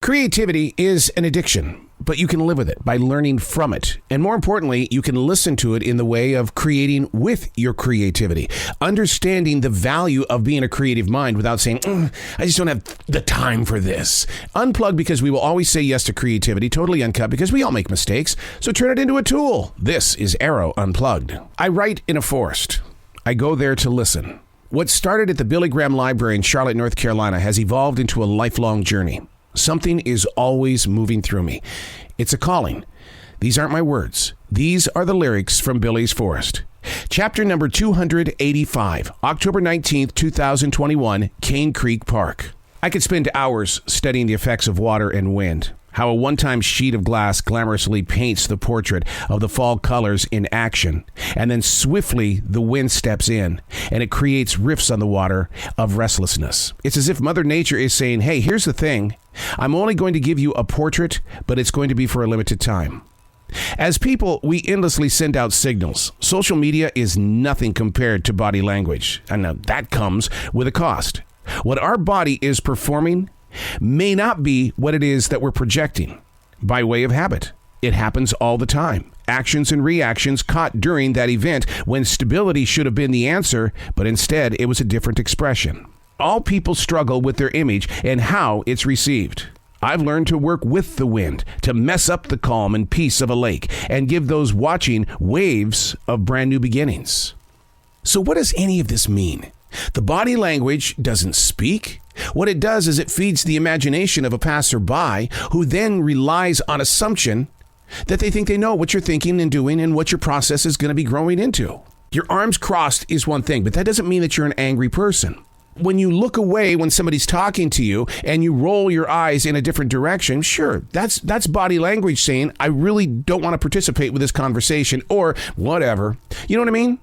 Creativity is an addiction, but you can live with it by learning from it. And more importantly, you can listen to it in the way of creating with your creativity, understanding the value of being a creative mind without saying, I just don't have the time for this. Unplugged, because we will always say yes to creativity, totally uncut because we all make mistakes. So turn it into a tool. This is Arroe Unplugged. I write in a forest. I go there to listen. What started at the Billy Graham Library in Charlotte, North Carolina has evolved into a lifelong journey. Something is always moving through me. It's a calling. These aren't my words. These are the lyrics from Billy's Forest. Chapter number 285, October 19th, 2021, Cane Creek Park. I could spend hours studying the effects of water and wind, how a one-time sheet of glass glamorously paints the portrait of the fall colors in action, and then swiftly the wind steps in, and it creates rifts on the water of restlessness. It's as if Mother Nature is saying, hey, here's the thing. I'm only going to give you a portrait, but it's going to be for a limited time. As people, we endlessly send out signals. Social media is nothing compared to body language, and now that comes with a cost. What our body is performing may not be what it is that we're projecting by way of habit. It happens all the time. Actions and reactions caught during that event when stability should have been the answer, but instead it was a different expression. All people struggle with their image and how it's received. I've learned to work with the wind, to mess up the calm and peace of a lake, and give those watching waves of brand new beginnings. So what does any of this mean? The body language doesn't speak. What it does is it feeds the imagination of a passerby who then relies on assumption that they think they know what you're thinking and doing and what your process is going to be growing into. Your arms crossed is one thing, but that doesn't mean that you're an angry person. When you look away when somebody's talking to you and you roll your eyes in a different direction, sure, that's body language saying, I really don't want to participate with this conversation or whatever. You know what I mean?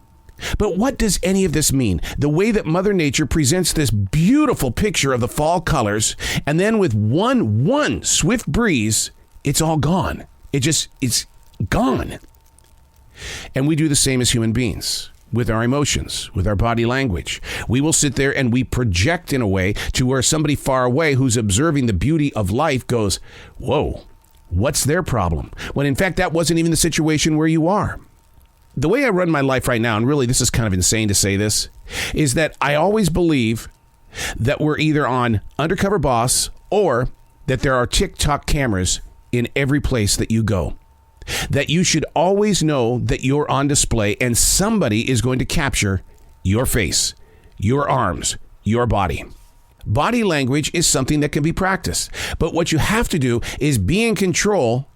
But what does any of this mean? The way that Mother Nature presents this beautiful picture of the fall colors, and then with one swift breeze, it's all gone. It's gone. And we do the same as human beings with our emotions, with our body language. We will sit there and we project in a way to where somebody far away who's observing the beauty of life goes, whoa, what's their problem? When in fact, that wasn't even the situation where you are. The way I run my life right now, and really this is kind of insane to say this, is that I always believe that we're either on Undercover Boss or that there are TikTok cameras in every place that you go. That you should always know that you're on display and somebody is going to capture your face, your arms, your body. Body language is something that can be practiced. But what you have to do is be in control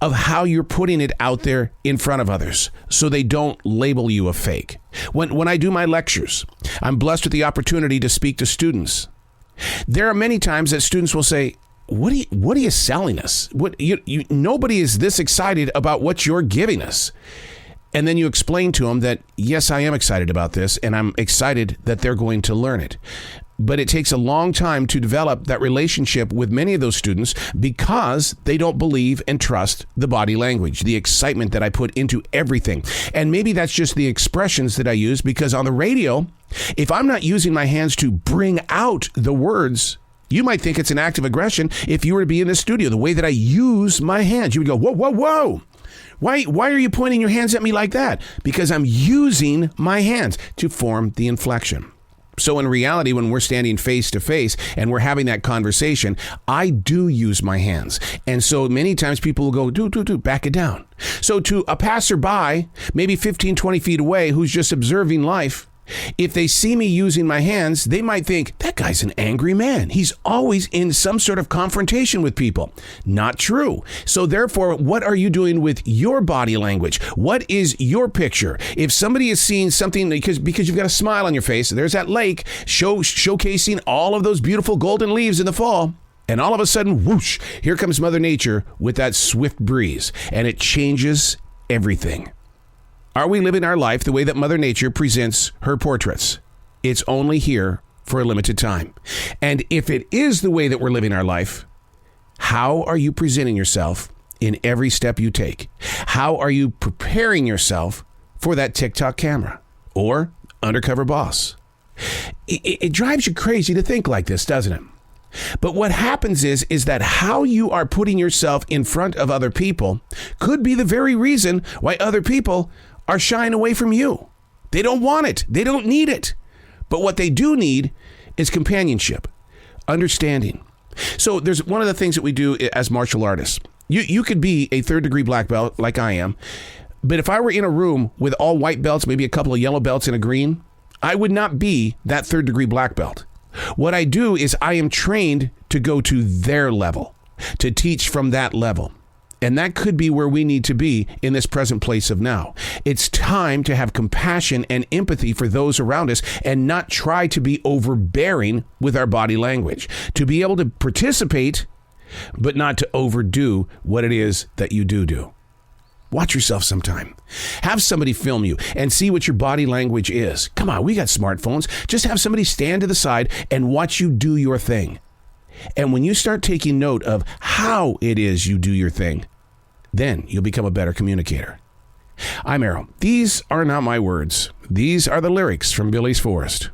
of how you're putting it out there in front of others so they don't label you a fake. When I do my lectures, I'm blessed with the opportunity to speak to students. There are many times that students will say, what are you selling us? Nobody is this excited about what you're giving us. And then you explain to them that, yes, I am excited about this, and I'm excited that they're going to learn it. But it takes a long time to develop that relationship with many of those students because they don't believe and trust the body language, the excitement that I put into everything. And maybe that's just the expressions that I use, because on the radio, if I'm not using my hands to bring out the words, you might think it's an act of aggression if you were to be in the studio. The way that I use my hands, you would go, whoa, whoa, whoa. Why are you pointing your hands at me like that? Because I'm using my hands to form the inflection. So in reality, when we're standing face to face and we're having that conversation, I do use my hands. And so many times people will go, back it down. So to a passerby, maybe 15, 20 feet away, who's just observing life, if they see me using my hands, they might think, that guy's an angry man. He's always in some sort of confrontation with people. Not true. So therefore, what are you doing with your body language? What is your picture? If somebody is seeing something, because you've got a smile on your face, there's that lake showcasing all of those beautiful golden leaves in the fall. And all of a sudden, whoosh, here comes Mother Nature with that swift breeze, and it changes everything. Are we living our life the way that Mother Nature presents her portraits? It's only here for a limited time. And if it is the way that we're living our life, how are you presenting yourself in every step you take? How are you preparing yourself for that TikTok camera or Undercover Boss? It drives you crazy to think like this, doesn't it? But what happens is that how you are putting yourself in front of other people could be the very reason why other people are shying away from you. They don't want it. They don't need it. But what they do need is companionship, understanding. So there's one of the things that we do as martial artists. You could be a third-degree black belt like I am, but if I were in a room with all white belts, maybe a couple of yellow belts and a green, I would not be that third-degree black belt. What I do is I am trained to go to their level, to teach from that level. And that could be where we need to be in this present place of now. It's time to have compassion and empathy for those around us and not try to be overbearing with our body language. To be able to participate, but not to overdo what it is that you do. Watch yourself sometime. Have somebody film you and see what your body language is. Come on, we got smartphones. Just have somebody stand to the side and watch you do your thing. And when you start taking note of how it is you do your thing, then you'll become a better communicator. I'm Arroe. These are not my words. These are the lyrics from Billy's Forest.